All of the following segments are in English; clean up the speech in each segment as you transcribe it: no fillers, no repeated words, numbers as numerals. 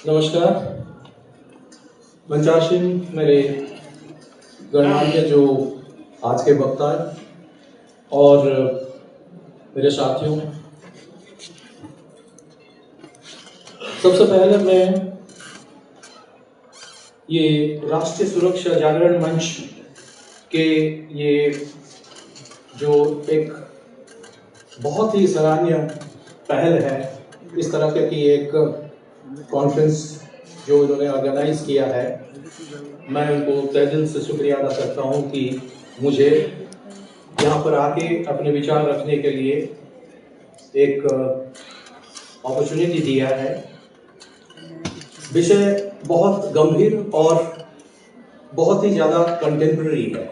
नमस्कार। मंचासीन मेरे गणमान्य जो आज के वक्ता और मेरे साथियों, सबसे पहले मैं ये राष्ट्रीय सुरक्षा जागरण मंच के ये जो एक बहुत ही सराहनीय पहल है, इस तरह की एक कॉन्फ्रेंस जो इन्होंने ऑर्गेनाइज किया है, मैं उनको तहे दिल से शुक्रिया अदा करता हूँ कि मुझे यहाँ पर आके अपने विचार रखने के लिए एक अपॉर्चुनिटी दिया है। विषय बहुत गंभीर और बहुत ही ज़्यादा कंटेम्प्रेरी है।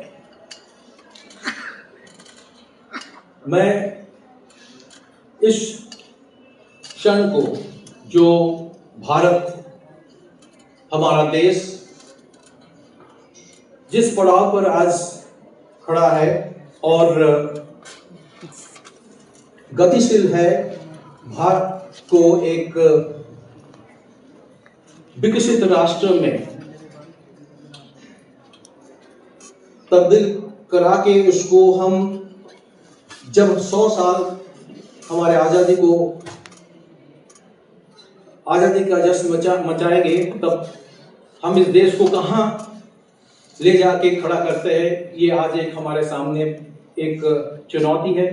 मैं इस क्षण को, जो भारत हमारा देश जिस पड़ाव पर आज खड़ा है और गतिशील है, भारत को एक विकसित राष्ट्र में तब्दील करा के उसको हम जब 100 साल हमारे आज़ादी का जश्न मचाएंगे, तब हम इस देश को कहाँ ले जाके खड़ा करते हैं, ये आज एक हमारे सामने एक चुनौती है,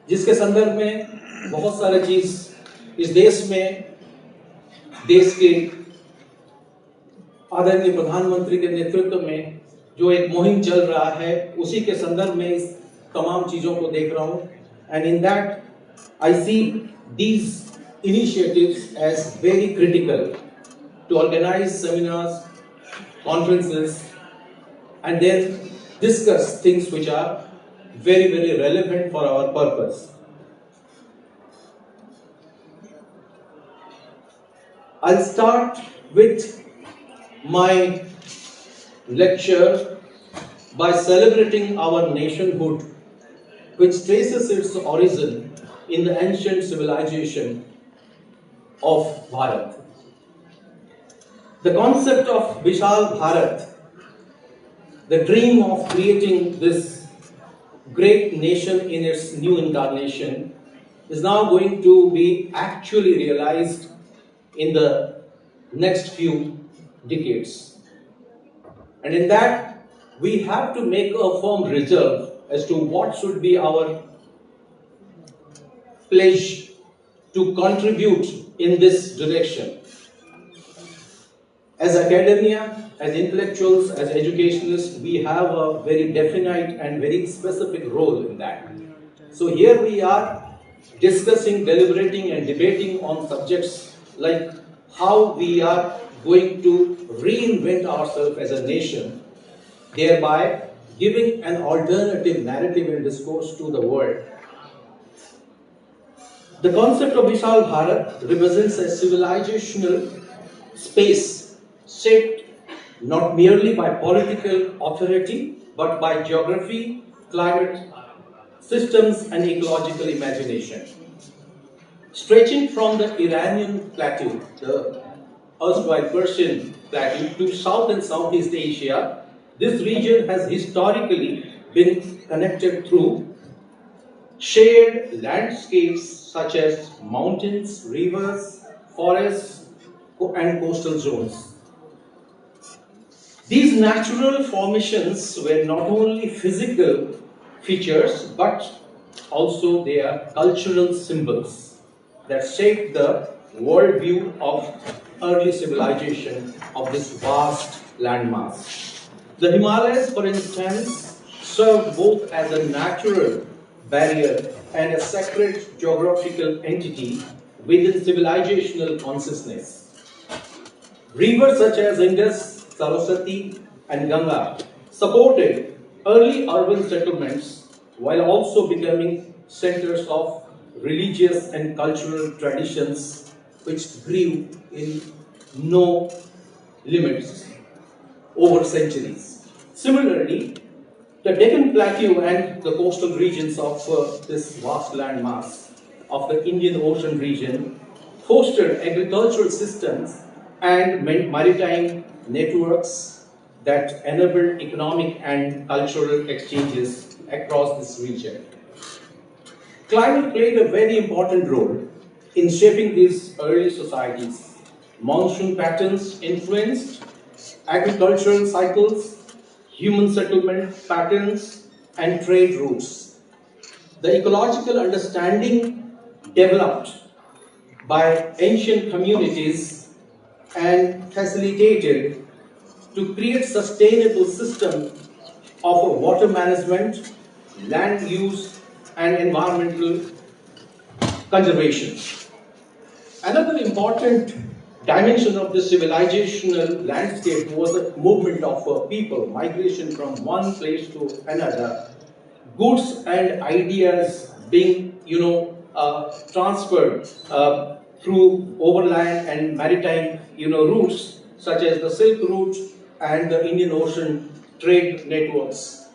जिसके संदर्भ में बहुत सारे चीज इस देश में देश के आदरणीय प्रधानमंत्री के नेतृत्व में जो एक मुहिम चल रहा है, उसी के संदर्भ में इस तमाम चीजों को देख रहा हूं। And in that I see these initiatives as very critical to organize seminars, conferences, and then discuss things which are very, very relevant for our purpose. I'll start with my lecture by celebrating our nationhood, which traces its origin in the ancient civilization of Bharat. The concept of Vishal Bharat, the dream of creating this great nation in its new incarnation, is now going to be actually realized in the next few decades. And in that, we have to make a firm resolve as to what should be our pledge to contribute in this direction. As academia, as intellectuals, as educationists, we have a very definite and very specific role in that. So here we are discussing, deliberating and debating on subjects like how we are going to reinvent ourselves as a nation, thereby giving an alternative narrative and discourse to the world. The concept of Vishal Bharat represents a civilizational space shaped not merely by political authority, but by geography, climate, systems and ecological imagination. Stretching from the Iranian plateau, the erstwhile Persian plateau, to South and Southeast Asia, this region has historically been connected through shared landscapes such as mountains, rivers, forests, and coastal zones. These natural formations were not only physical features, but also they are cultural symbols that shaped the worldview of early civilization of this vast landmass. The Himalayas, for instance, served both as a natural barrier and a sacred geographical entity within civilizational consciousness. Rivers such as Indus, Saraswati, and Ganga supported early urban settlements while also becoming centers of religious and cultural traditions which grew in no limits over centuries. Similarly, the Deccan Plateau and the coastal regions of this vast landmass of the Indian Ocean region fostered agricultural systems and maritime networks that enable economic and cultural exchanges across this region. Climate played a very important role in shaping these early societies. Monsoon patterns influenced agricultural cycles, human settlement patterns, and trade routes. The ecological understanding developed by ancient communities and facilitated to create sustainable system of water management, land use, and environmental conservation. Another important dimension of the civilizational landscape was the movement of people, migration from one place to another, goods and ideas being, transferred through overland and maritime, routes such as the Silk Route and the Indian Ocean trade networks.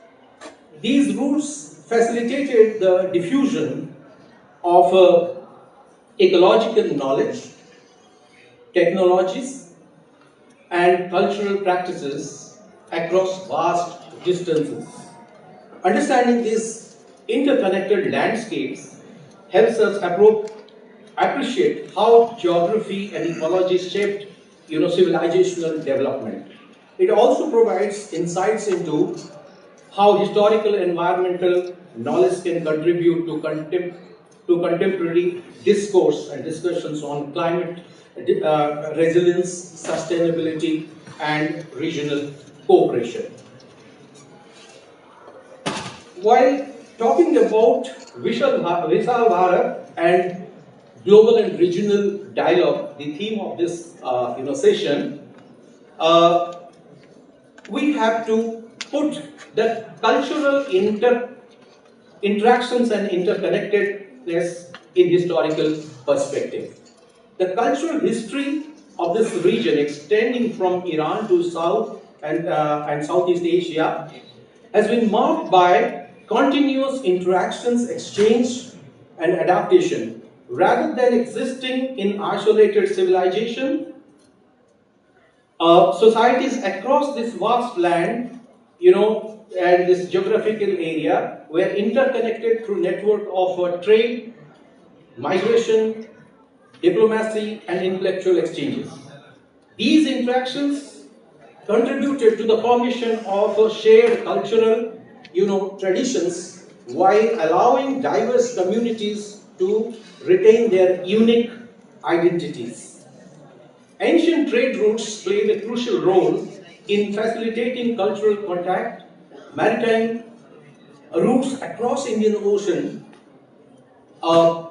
These routes facilitated the diffusion of ecological knowledge, technologies, and cultural practices across vast distances. Understanding these interconnected landscapes helps us appreciate how geography and ecology shaped civilizational development. It also provides insights into how historical environmental knowledge can contribute to contemporary discourse and discussions on climate resilience, sustainability, and regional cooperation. While talking about Vishal Bharat and global and regional dialogue, the theme of this session, uh, we have to put the cultural interactions and interconnectedness in historical perspective. The cultural history of this region, extending from Iran to South and Southeast Asia, has been marked by continuous interactions, exchange, and adaptation. Rather than existing in isolated civilization, societies across this vast land, and this geographical area were interconnected through network of trade, migration, diplomacy, and intellectual exchanges. These interactions contributed to the formation of shared cultural, traditions while allowing diverse communities to retain their unique identities. Ancient trade routes played a crucial role in facilitating cultural contact. Maritime routes across Indian Ocean uh,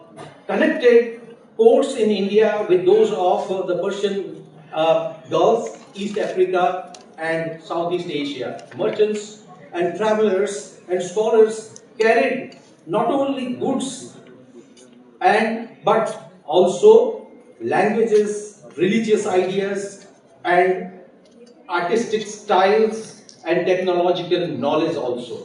connected ports in India with those of the Persian Gulf, East Africa, and Southeast Asia. Merchants and travelers and scholars carried not only goods and but also languages, religious ideas, and artistic styles and technological knowledge also.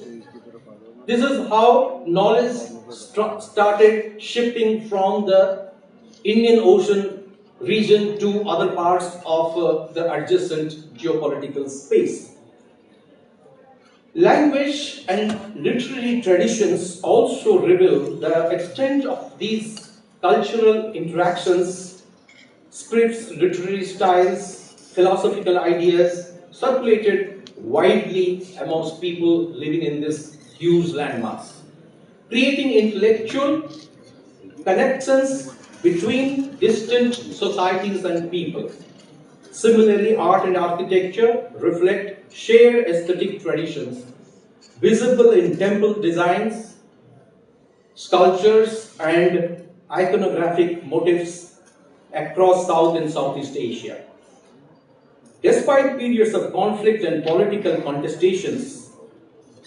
This is how knowledge started shifting from the Indian Ocean region to other parts of the adjacent geopolitical space. Language and literary traditions also reveal the extent of these cultural interactions. Scripts, literary styles, philosophical ideas circulated widely amongst people living in this huge landmass, creating intellectual connections between distant societies and people. Similarly, art and architecture reflect shared aesthetic traditions, visible in temple designs, sculptures, and iconographic motifs across South and Southeast Asia. Despite periods of conflict and political contestations,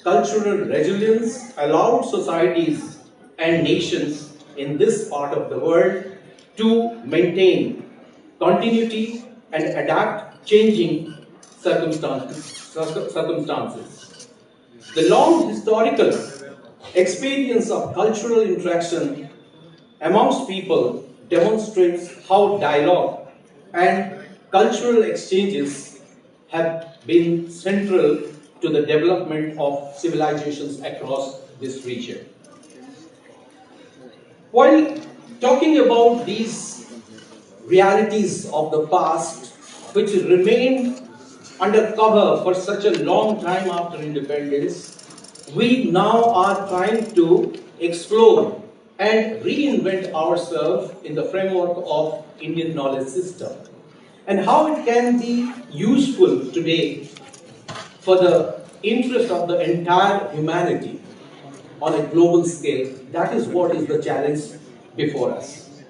cultural resilience allowed societies and nations in this part of the world to maintain continuity and adapt changing circumstances. The long historical experience of cultural interaction amongst people demonstrates how dialogue and cultural exchanges have been central to the development of civilizations across this region. While talking about these realities of the past, which remained under cover for such a long time after independence, we now are trying to explore and reinvent ourselves in the framework of Indian knowledge system and how it can be useful today for the interest of the entire humanity on a global scale. That is what is the challenge before us.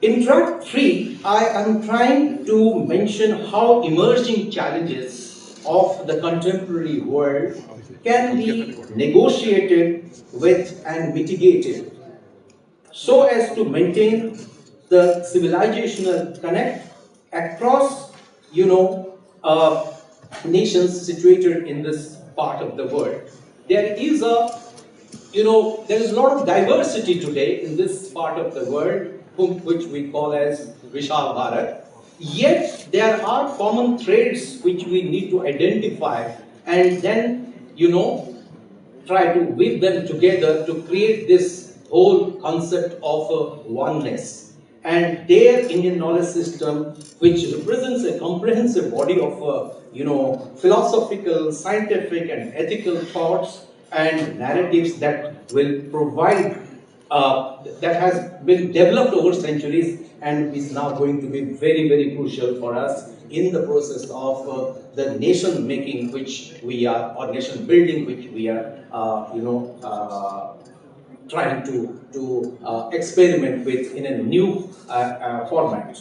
In track 3, I am trying to mention how emerging challenges of the contemporary world can be negotiated with and mitigated so as to maintain the civilizational connect across, nations situated in this part of the world. There is a there is a lot of diversity today in this part of the world, which we call as Vishal Bharat. Yet there are common threads which we need to identify and then, try to weave them together to create this whole concept of oneness. And their Indian knowledge system, which represents a comprehensive body of, philosophical, scientific, and ethical thoughts and narratives that will provide, that has been developed over centuries and is now going to be very, very crucial for us in the process of the nation making which we are, or nation building which we are, trying to experiment with in a new format.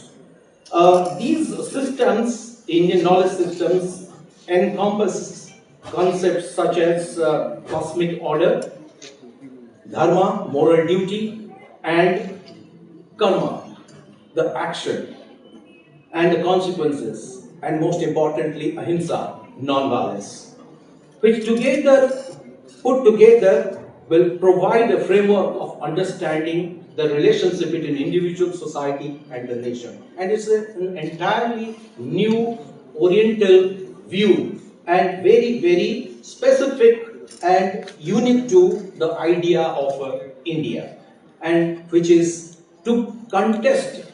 These systems, Indian knowledge systems, encompass concepts such as cosmic order, dharma, moral duty, and karma, the action and the consequences, and most importantly, ahimsa, non-violence, which together, put together, will provide a framework of understanding the relationship between individual, society, and the nation. And it's an entirely new Oriental view and very, very specific and unique to the idea of India, and which is to contest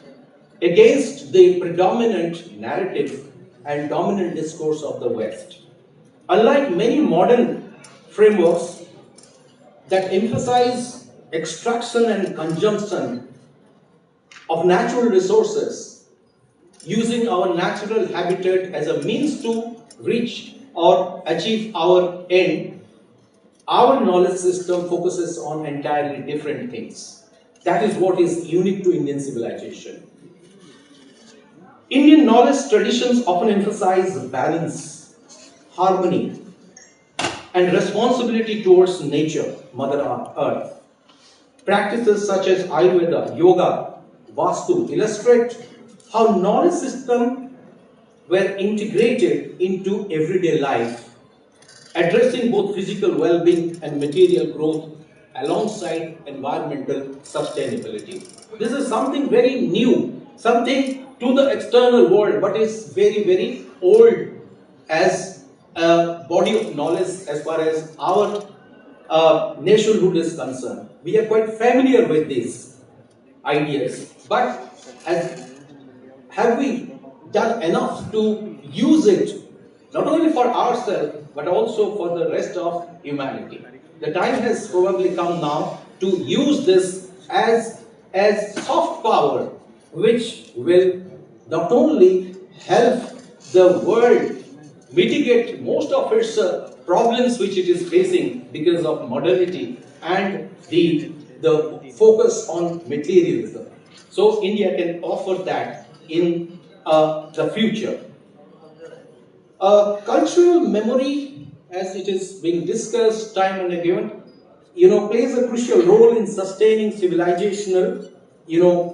against the predominant narrative and dominant discourse of the West. Unlike many modern frameworks that emphasize extraction and consumption of natural resources, using our natural habitat as a means to reach or achieve our end, our knowledge system focuses on entirely different things. That is what is unique to Indian civilization. Indian knowledge traditions often emphasize balance, harmony, and responsibility towards nature, Mother Earth. Practices such as Ayurveda, Yoga, Vastu illustrate how knowledge systems were integrated into everyday life, addressing both physical well-being and material growth alongside environmental sustainability. This is something very new, something to the external world, but is very, very old as a body of knowledge as far as our nationhood is concerned. We are quite familiar with these ideas, but have we done enough to use it, not only for ourselves, but also for the rest of humanity? The time has probably come now to use this as soft power, which will not only help the world mitigate most of its problems which it is facing because of modernity and the focus on materialism. So India can offer that in the future. Cultural memory, as it is being discussed time and again, plays a crucial role in sustaining civilizational,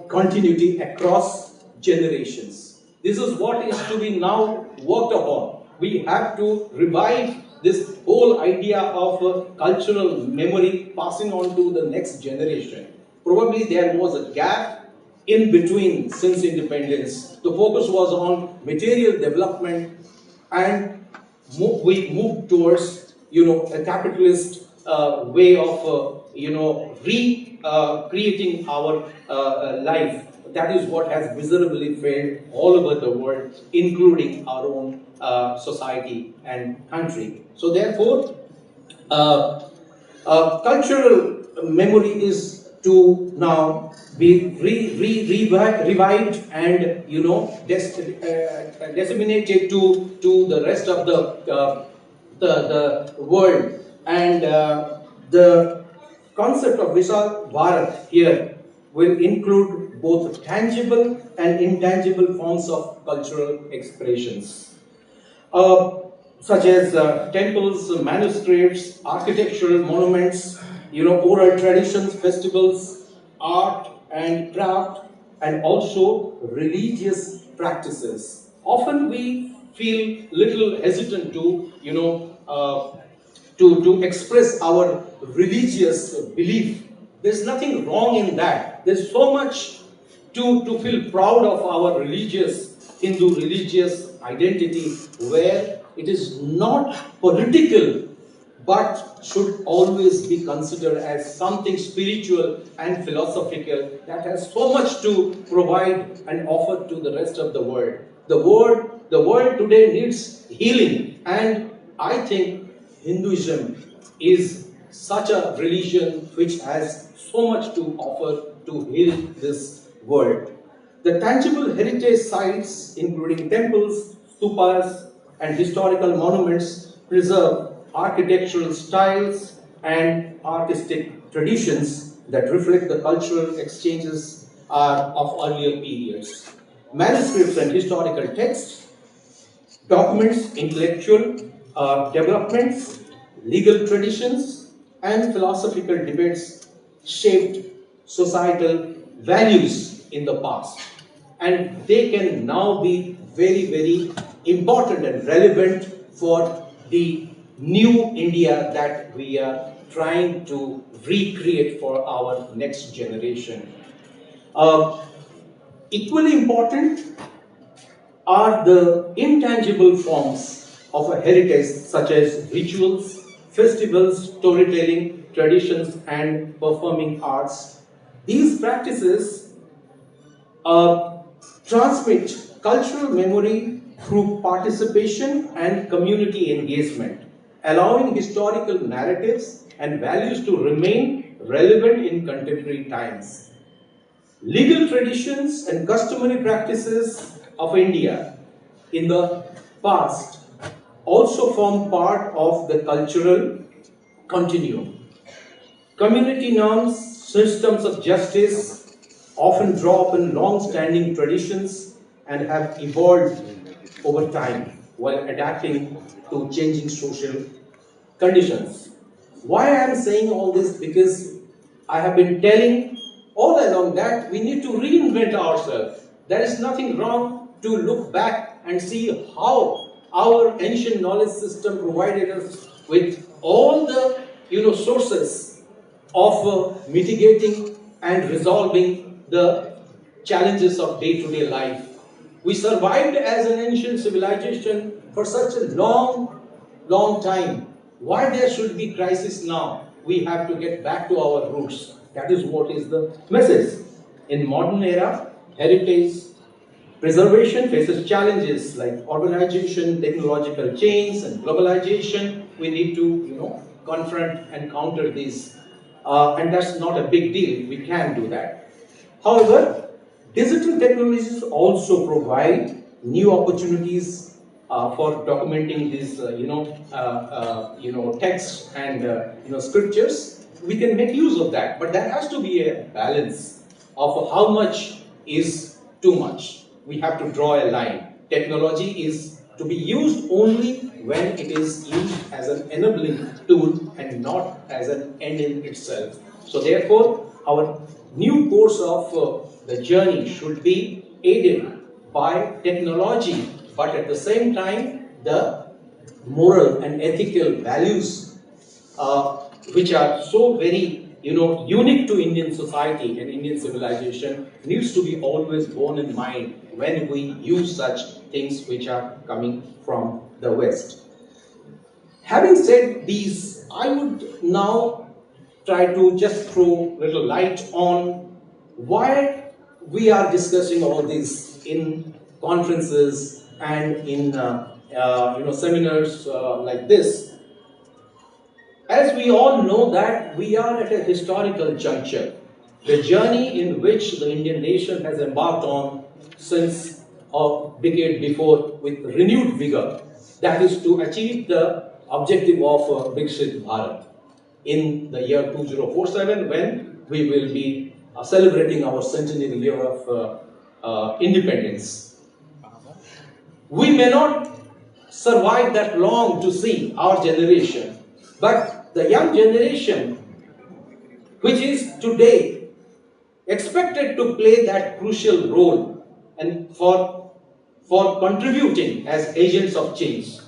continuity across generations. This is what is to be now worked upon. We have to revive this whole idea of cultural memory passing on to the next generation. Probably there was a gap in between since independence. The focus was on material development, and we moved towards a capitalist way of creating our life. That is what has miserably failed all over the world, including our own society and country. So therefore, cultural memory is to now be revived and disseminated to the rest of the world, and the concept of Vishal Bharat here will include both tangible and intangible forms of cultural expressions, uh, such as temples, manuscripts, architectural monuments, oral traditions, festivals, art and craft, and also religious practices. Often we feel little hesitant to express our religious belief. There's nothing wrong in that. There's so much to feel proud of our Hindu religious identity, where it is not political but should always be considered as something spiritual and philosophical that has so much to provide and offer to the rest of the world. The world today needs healing, and I think Hinduism is such a religion which has so much to offer to heal this world. The tangible heritage sites, including temples, stupas, and historical monuments, preserve architectural styles and artistic traditions that reflect the cultural exchanges of earlier periods. Manuscripts and historical texts documents intellectual developments, legal traditions, and philosophical debates shaped societal values in the past. And they can now be very, very important and relevant for the new India that we are trying to recreate for our next generation. Uh, Equally important are the intangible forms of a heritage, such as rituals, festivals, storytelling, traditions, and performing arts. These practices transmit cultural memory through participation and community engagement, allowing historical narratives and values to remain relevant in contemporary times. Legal traditions and customary practices of India in the past also form part of the cultural continuum. Community norms, systems of justice often draw upon long-standing traditions and have evolved over time while adapting to changing social conditions. Why I am saying all this? Because I have been telling all along that we need to reinvent ourselves. There is nothing wrong to look back and see how our ancient knowledge system provided us with all the sources of mitigating and resolving the challenges of day-to-day life. We survived as an ancient civilization for such a long time. Why there should be crisis now? We have to get back to our roots. That is what is the message. In modern era, heritage preservation faces challenges like urbanization, technological change, and globalization. We need to, confront and counter these, and that's not a big deal. We can do that. However, digital technologies also provide new opportunities for documenting these, texts and scriptures. We can make use of that, but there has to be a balance of how much is too much. We have to draw a line. Technology is to be used only when it is used as an enabling tool and not as an end in itself. So therefore, our new course of the journey should be aided by technology, but at the same time, the moral and ethical values which are so very unique to Indian society and Indian civilization needs to be always borne in mind when we use such things which are coming from the West. Having said these, I would now try to just throw a little light on why we are discussing all this in conferences and in seminars like this. As we all know that we are at a historical juncture, the journey in which the Indian nation has embarked on since a decade before with renewed vigor, that is to achieve the objective of Viksit Bharat in the year 2047 when we will be celebrating our centenary year of independence. We may not survive that long to see our generation, but the young generation, which is today expected to play that crucial role and for contributing as agents of change.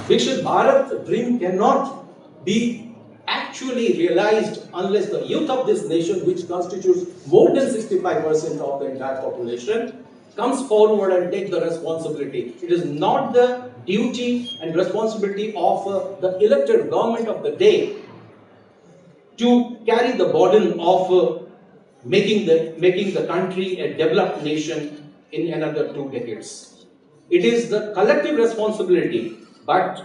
Viksit Bharat dream cannot be actually realized unless the youth of this nation, which constitutes more than 65% of the entire population, comes forward and take the responsibility. It is not the duty and responsibility of the elected government of the day to carry the burden of making the country a developed nation in another 2 decades. It is the collective responsibility, but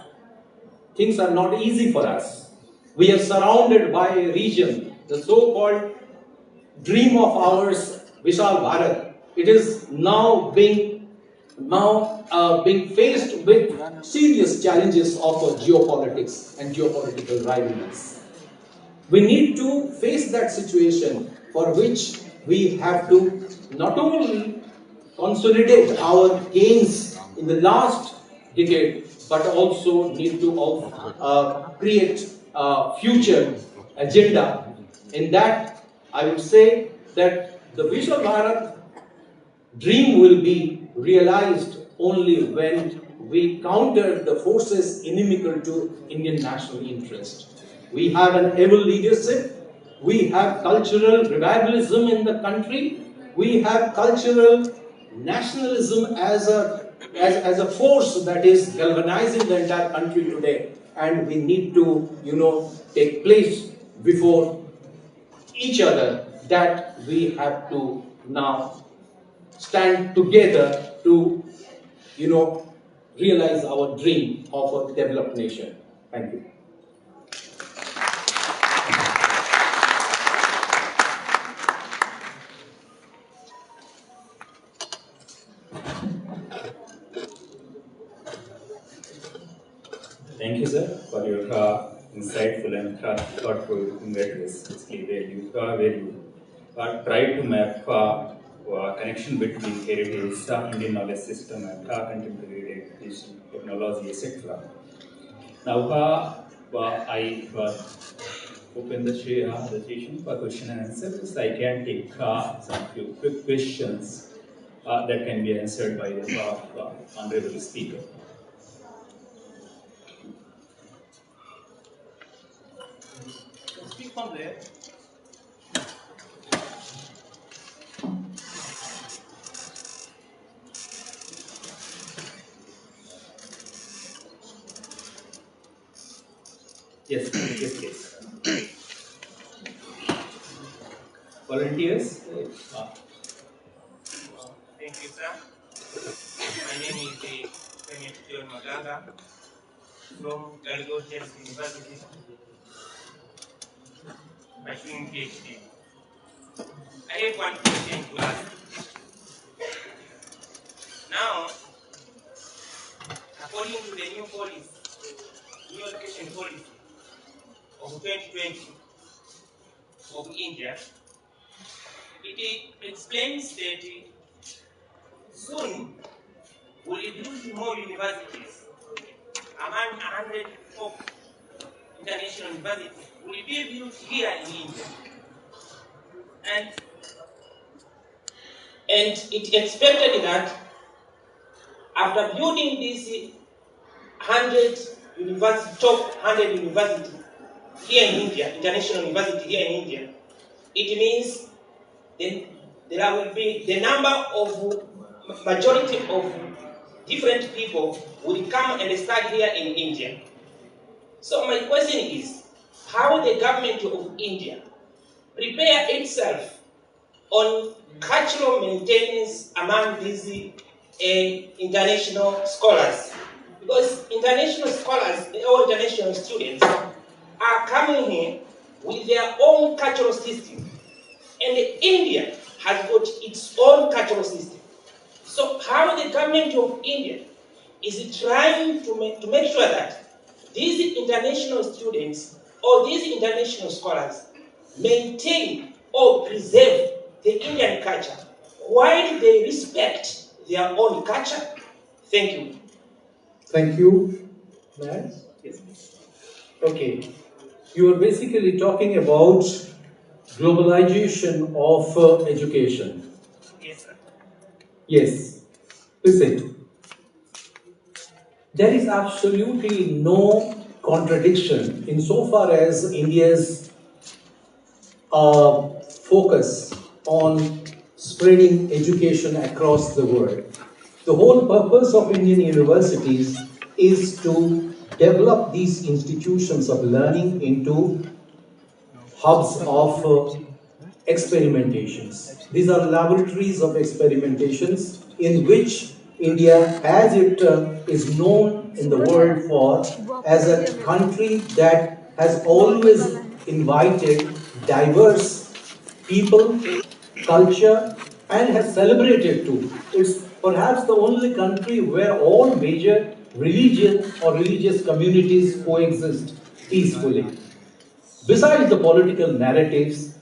things are not easy for us. We are surrounded by a region, the so-called dream of ours, Vishal Bharat. It is now being faced with serious challenges of geopolitics and geopolitical rivalries. We need to face that situation, for which we have to not only consolidate our gains in the last decade, but also need to create a future agenda. In that, I would say that the Vishal Bharat dream will be realized only when we counter the forces inimical to Indian national interest. We have an able leadership, we have cultural revivalism in the country, we have cultural nationalism as a force that is galvanizing the entire country today, and we need to take place before each other, that we have to now stand together to realize our dream of a developed nation. Thank you. Thank you, sir, for your insightful and thoughtful address. Basically, where you try to map connection between heritage, Indian knowledge system, and contemporary education, technology, etc. Now, I open the session for question and answers. I can take some few quick questions that can be answered by the honorable speaker. Speak from there. Yes, please. Volunteers? Thank you, sir. My name is John Maganga from Gallagher University, pursuing PhD. I have one question to ask. Now, according to the new policy, new education policy of 2020 of India, it explains that soon we will build more universities. Among 100 top international universities will be built here in India. And it expected that after building these 100 university, top 100 university here in India, international university here in India, it means then there will be the number of majority of different people will come and study here in India. So my question is, how the government of India prepare itself on cultural maintenance among these international scholars? Because international scholars or international students are coming here with their own cultural system. And India has got its own cultural system. So how the government of India is trying to make sure that these international students or these international scholars maintain or preserve the Indian culture while they respect their own culture? Thank you. Thank you. Matt? Yes, please. Okay. You are basically talking about globalization of education. Yes, sir. Yes. Listen, there is absolutely no contradiction insofar as India's focus on spreading education across the world. The whole purpose of Indian universities is to develop these institutions of learning into hubs of experimentations. These are laboratories of experimentations in which India, as it is known in the world for, as a country that has always invited diverse people, culture, and has celebrated too. It's perhaps the only country where all major religion or religious communities coexist peacefully. Besides the political narratives,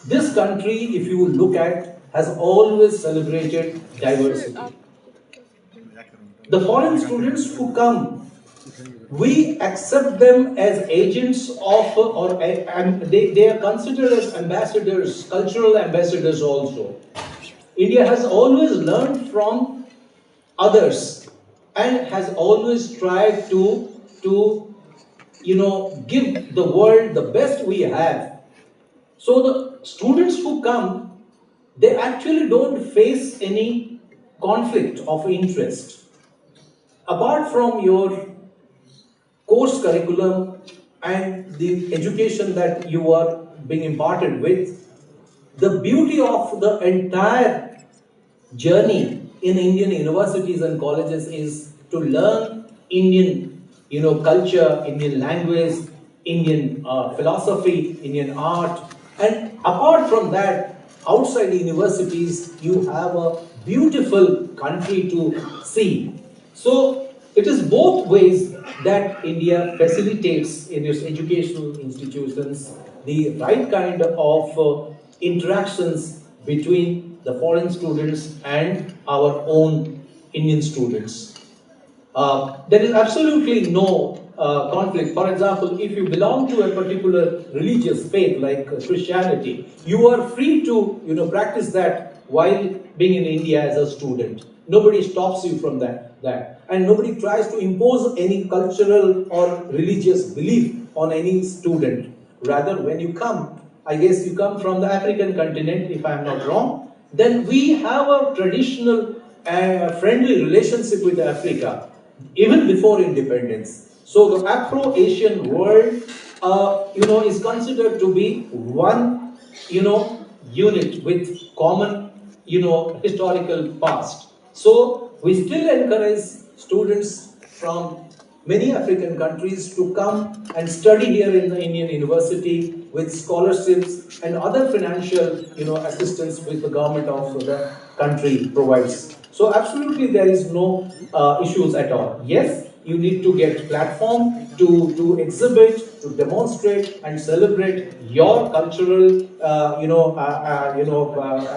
this country, if you look at, has always celebrated diversity. The foreign students who come, we accept them as agents of, or and they are considered as ambassadors, cultural ambassadors also. India has always learned from others and has always tried to give the world the best we have. So the students who come, they actually don't face any conflict of interest. Apart from your course curriculum and the education that you are being imparted with, the beauty of the entire journey in Indian universities and colleges is to learn Indian, culture, Indian language, Indian philosophy, Indian art, and apart from that, outside the universities, you have a beautiful country to see. So it is both ways that India facilitates in its educational institutions the right kind of interactions between the foreign students and our own Indian students. There is absolutely no conflict. For example, if you belong to a particular religious faith like Christianity, you are free to practice that while being in India as a student. Nobody stops you from that, and nobody tries to impose any cultural or religious belief on any student. Rather, when you come, I guess you come from the African continent, if I am not wrong, then we have a traditional friendly relationship with Africa even before independence. So the Afro-Asian world, is considered to be one, unit with common, historical past. So we still encourage students from many African countries to come and study here in the Indian university with scholarships and other financial, assistance with the government of the country provides. So absolutely there is no issues at all. Yes, you need to get platform to exhibit, to demonstrate and celebrate your cultural,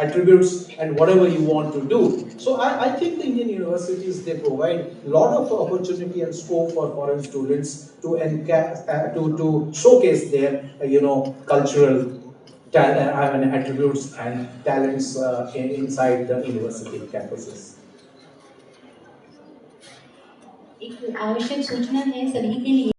attributes and whatever you want to do. So I think the Indian universities, they provide a lot of opportunity and scope for foreign students to showcase their, cultural attributes and talents inside the university campuses. एक आवश्यक सूचना है सभी के लिए